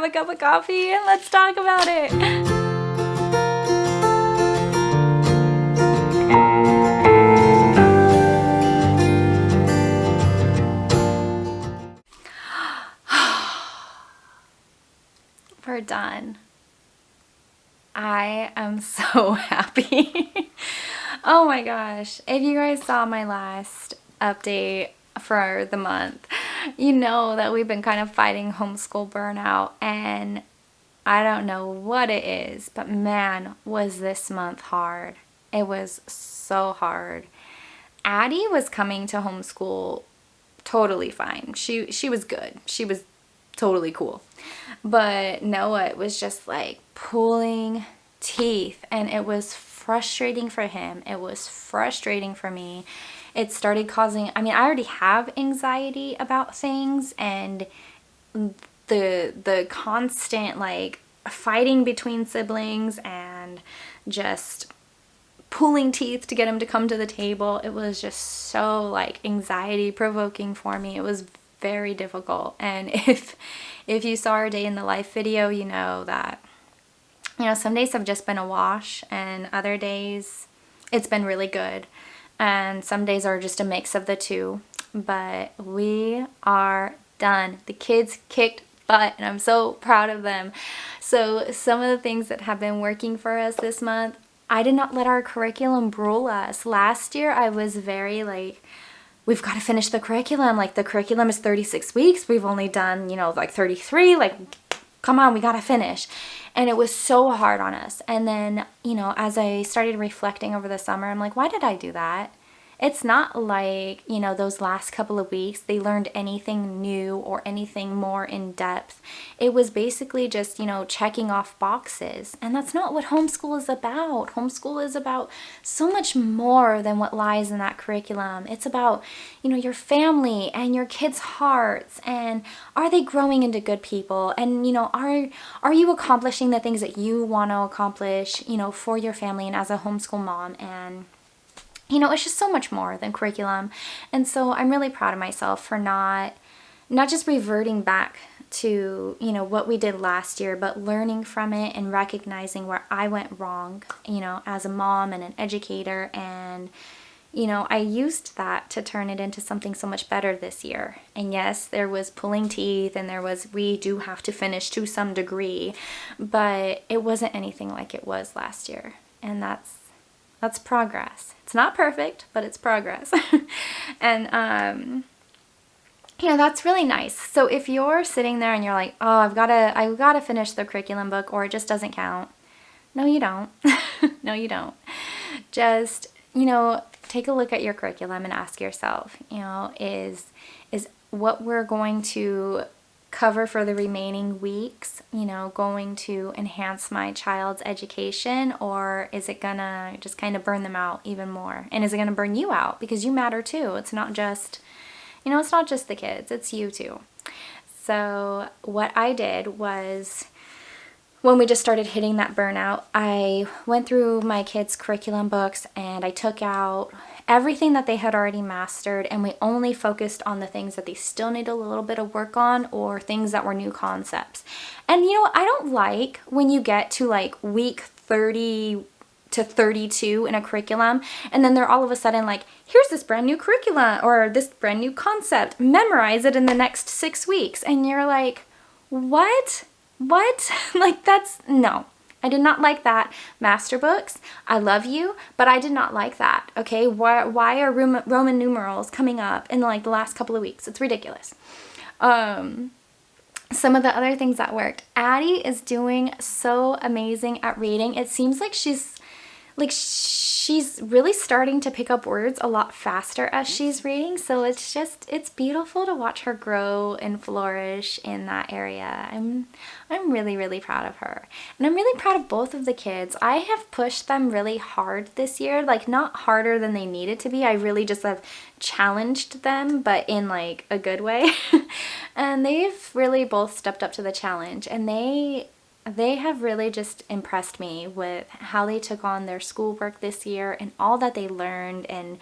grab a cup of coffee and let's talk about it. We're done. I am so happy. Oh my gosh. If you guys saw my last update for the month, you know that we've been kind of fighting homeschool burnout, and I don't know what it is, but man, was this month hard. It was so hard. Addie was coming to homeschool totally fine. She was good. She was totally cool. But Noah, it was just like pulling teeth, and it was frustrating for him. It was frustrating for me. It started causing, I already have anxiety about things, and the constant like fighting between siblings and just pulling teeth to get him to come to the table. It was just so like anxiety provoking for me. It was very difficult. And if you saw our day in the life video, you know that, you know, some days have just been a wash, and other days it's been really good, and some days are just a mix of the two. But we are done. The kids kicked butt, and I'm so proud of them. So some of the things that have been working for us this month, I did not let our curriculum rule us. Last year I was very like, we've got to finish the curriculum. Like, the curriculum is 36 weeks. We've only done, you know, like 33. Like, come on, we got to finish. And it was so hard on us. And then, you know, as I started reflecting over the summer, I'm like, why did I do that? It's not like, you know, those last couple of weeks they learned anything new or anything more in depth. It was basically just, you know, checking off boxes. And that's not what homeschool is about. Homeschool is about so much more than what lies in that curriculum. It's about, you know, your family and your kids' hearts, and are they growing into good people? And, you know, are you accomplishing the things that you want to accomplish, you know, for your family and as a homeschool mom? And you know, it's just so much more than curriculum. And so I'm really proud of myself for not just reverting back to, you know, what we did last year, but learning from it and recognizing where I went wrong, you know, as a mom and an educator. And, you know, I used that to turn it into something so much better this year. And yes, there was pulling teeth, and we do have to finish to some degree, but it wasn't anything like it was last year. And that's progress. It's not perfect, but it's progress. And you know, that's really nice. So if you're sitting there and you're like, oh, I've got to finish the curriculum book, or it just doesn't count. No, you don't. No, you don't. Just, you know, take a look at your curriculum and ask yourself, you know, is what we're going to cover for the remaining weeks, you know, going to enhance my child's education, or is it gonna just kind of burn them out even more? And is it gonna burn you out? Because you matter too. It's not just, you know, it's not just the kids, it's you too. So what I did was, when we just started hitting that burnout, I went through my kids' curriculum books and I took out everything that they had already mastered, and we only focused on the things that they still need a little bit of work on, or things that were new concepts. And you know, I don't like when you get to like week 30 to 32 in a curriculum, and then they're all of a sudden like, here's this brand new curriculum or this brand new concept, memorize it in the next 6 weeks. And you're like, what? Like, no. I did not like that. Masterbooks, I love you, but I did not like that, okay? Why are Roman numerals coming up in like the last couple of weeks? It's ridiculous. Some of the other things that worked. Addie is doing so amazing at reading. It seems like she's really starting to pick up words a lot faster as she's reading. So it's beautiful to watch her grow and flourish in that area. I'm really, really proud of her. And I'm really proud of both of the kids. I have pushed them really hard this year, like not harder than they needed to be. I really just have challenged them, but in like a good way. And they've really both stepped up to the challenge, and they they have really just impressed me with how they took on their schoolwork this year and all that they learned. And,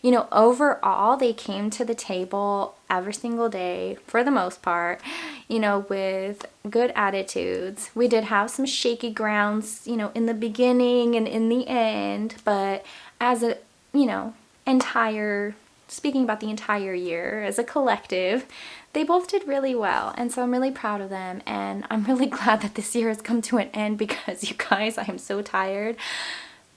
you know, overall, they came to the table every single day, for the most part, you know, with good attitudes. We did have some shaky grounds, you know, in the beginning and in the end, but as a, you know, speaking about the entire year as a collective, they both did really well, and so I'm really proud of them, and I'm really glad that this year has come to an end because, you guys, I am so tired.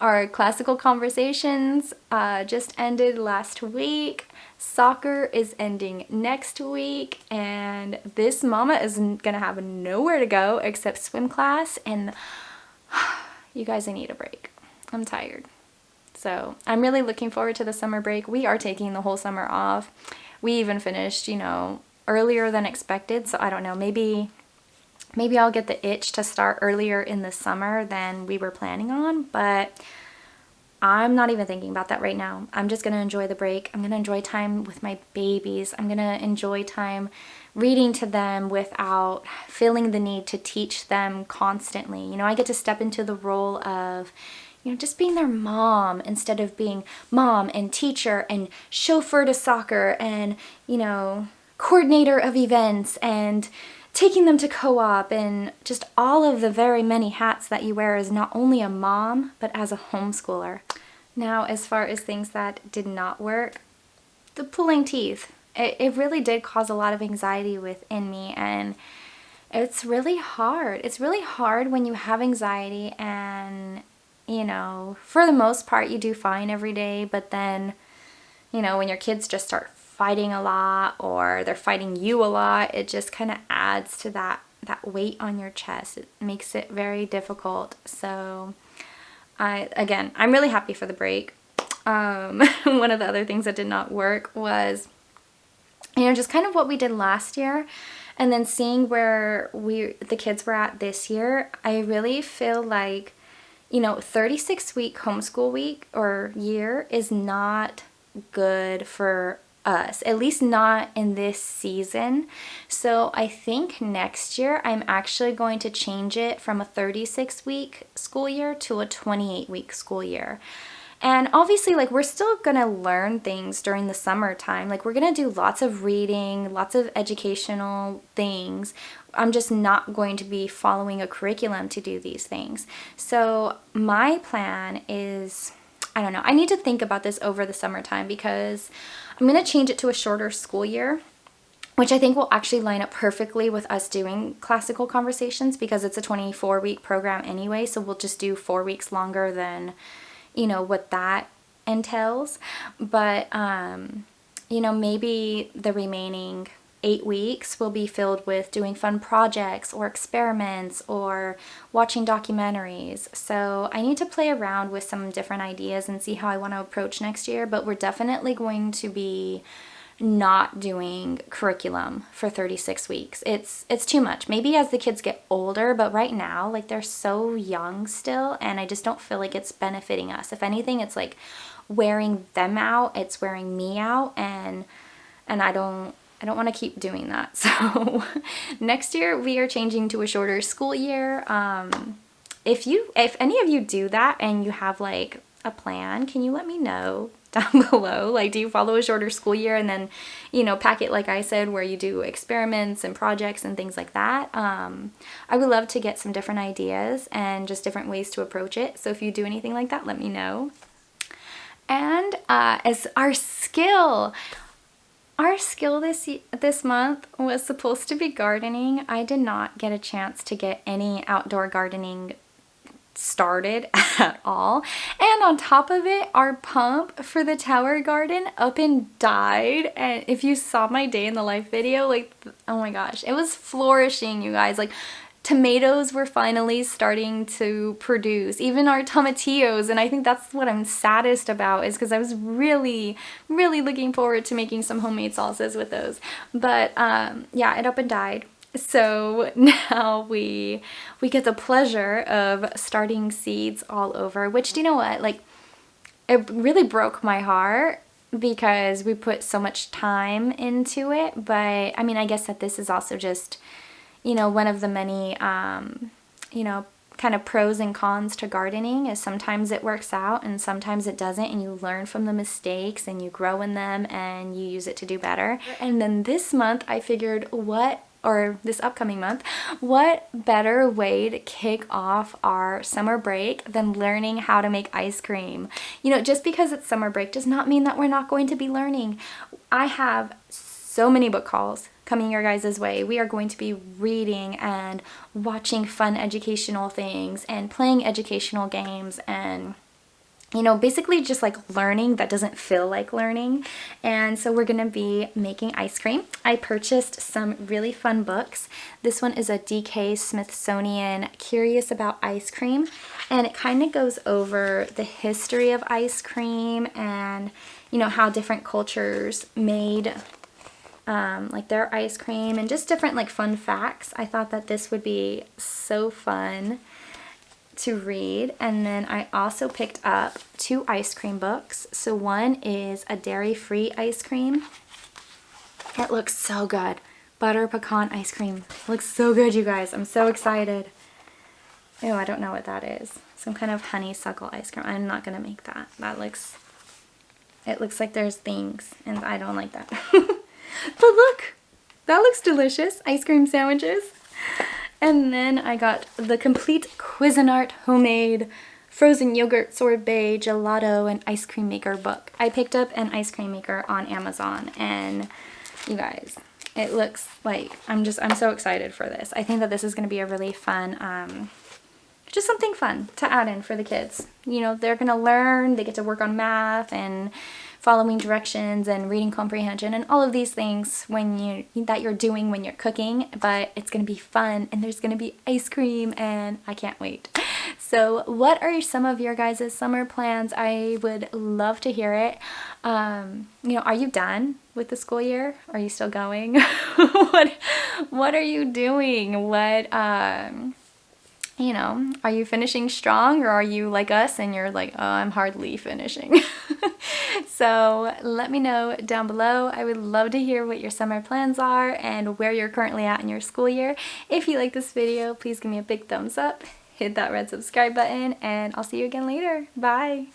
Our classical conversations just ended last week. Soccer is ending next week, and this mama is gonna have nowhere to go except swim class, and you guys, I need a break. I'm tired. So I'm really looking forward to the summer break. We are taking the whole summer off. We even finished, you know, earlier than expected, so I don't know, maybe I'll get the itch to start earlier in the summer than we were planning on, but I'm not even thinking about that right now. I'm just gonna enjoy the break. I'm gonna enjoy time with my babies. I'm gonna enjoy time reading to them without feeling the need to teach them constantly. You know, I get to step into the role of, you know, just being their mom instead of being mom and teacher and chauffeur to soccer and, you know, coordinator of events and taking them to co-op and just all of the very many hats that you wear as not only a mom, but as a homeschooler. Now, as far as things that did not work, the pulling teeth. It really did cause a lot of anxiety within me, and it's really hard. It's really hard when you have anxiety and, you know, for the most part you do fine every day, but then, you know, when your kids just start fighting a lot or they're fighting you a lot, it just kind of adds to that weight on your chest. It makes it very difficult. So I'm really happy for the break. One of the other things that did not work was, you know, just kind of what we did last year and then seeing where the kids were at this year. I really feel like, you know, 36-week homeschool week or year is not good for us, at least not in this season. So I think next year I'm actually going to change it from a 36-week school year to a 28-week school year. And obviously, like, we're still gonna learn things during the summertime. Like, we're gonna do lots of reading, lots of educational things. I'm just not going to be following a curriculum to do these things. So my plan is, I don't know, I need to think about this over the summertime because I'm going to change it to a shorter school year, which I think will actually line up perfectly with us doing classical conversations because it's a 24-week program anyway, so we'll just do 4 weeks longer than, you know, what that entails. But, you know, maybe the remaining 8 weeks will be filled with doing fun projects or experiments or watching documentaries. So I need to play around with some different ideas and see how I want to approach next year, but we're definitely going to be not doing curriculum for 36 weeks. It's too much. Maybe as the kids get older, but right now, like, they're so young still, and I just don't feel like it's benefiting us. If anything, it's like wearing them out, it's wearing me out, and I don't want to keep doing that. So next year we are changing to a shorter school year. If any of you do that and you have like a plan, can you let me know down below? Like, do you follow a shorter school year and then, you know, pack it like I said, where you do experiments and projects and things like that? I would love to get some different ideas and just different ways to approach it. So if you do anything like that, let me know. And as our skill this month was supposed to be gardening. I did not get a chance to get any outdoor gardening started at all. And on top of it, our pump for the tower garden up and died. And if you saw my day in the life video, like, oh my gosh, it was flourishing, you guys. Like, tomatoes were finally starting to produce, even our tomatillos, and I think that's what I'm saddest about, is because I was really, really looking forward to making some homemade salsas with those. But yeah, it up and died. So now we get the pleasure of starting seeds all over, which, do you know what, like, it really broke my heart because we put so much time into it. But I mean, I guess that this is also just, you know, one of the many, you know, kind of pros and cons to gardening is sometimes it works out and sometimes it doesn't, and you learn from the mistakes and you grow in them and you use it to do better. And then this month I figured this upcoming month, what better way to kick off our summer break than learning how to make ice cream? You know, just because it's summer break does not mean that we're not going to be learning. I have so many book hauls coming your guys' way. We are going to be reading and watching fun educational things and playing educational games and, you know, basically just like learning that doesn't feel like learning. And so we're gonna be making ice cream. I purchased some really fun books. This one is a D.K. Smithsonian Curious About Ice Cream, and it kind of goes over the history of ice cream and, you know, how different cultures made like their ice cream and just different like fun facts. I thought that this would be so fun to read. And then I also picked up 2 ice cream books. So one is a dairy-free ice cream. It looks so good. Butter pecan ice cream. It looks so good, you guys. I'm so excited. Oh, I don't know what that is. Some kind of honeysuckle ice cream. I'm not gonna make that. It looks like there's things and I don't like that. But look, that looks delicious. Ice cream sandwiches. And then I got the complete Cuisinart homemade frozen yogurt, sorbet, gelato, and ice cream maker book. I picked up an ice cream maker on Amazon, and you guys, it looks like, I'm so excited for this. I think that this is going to be a really fun, just something fun to add in for the kids. You know, they're going to learn, they get to work on math and following directions and reading comprehension and all of these things that you're doing when you're cooking, but it's going to be fun and there's going to be ice cream and I can't wait. So what are some of your guys' summer plans? I would love to hear it. You know, are you done with the school year? Are you still going? What are you doing? You know, are you finishing strong, or are you like us and you're like, oh, I'm hardly finishing? So let me know down below. I would love to hear what your summer plans are and where you're currently at in your school year. If you like this video, please give me a big thumbs up, hit that red subscribe button, and I'll see you again later. Bye!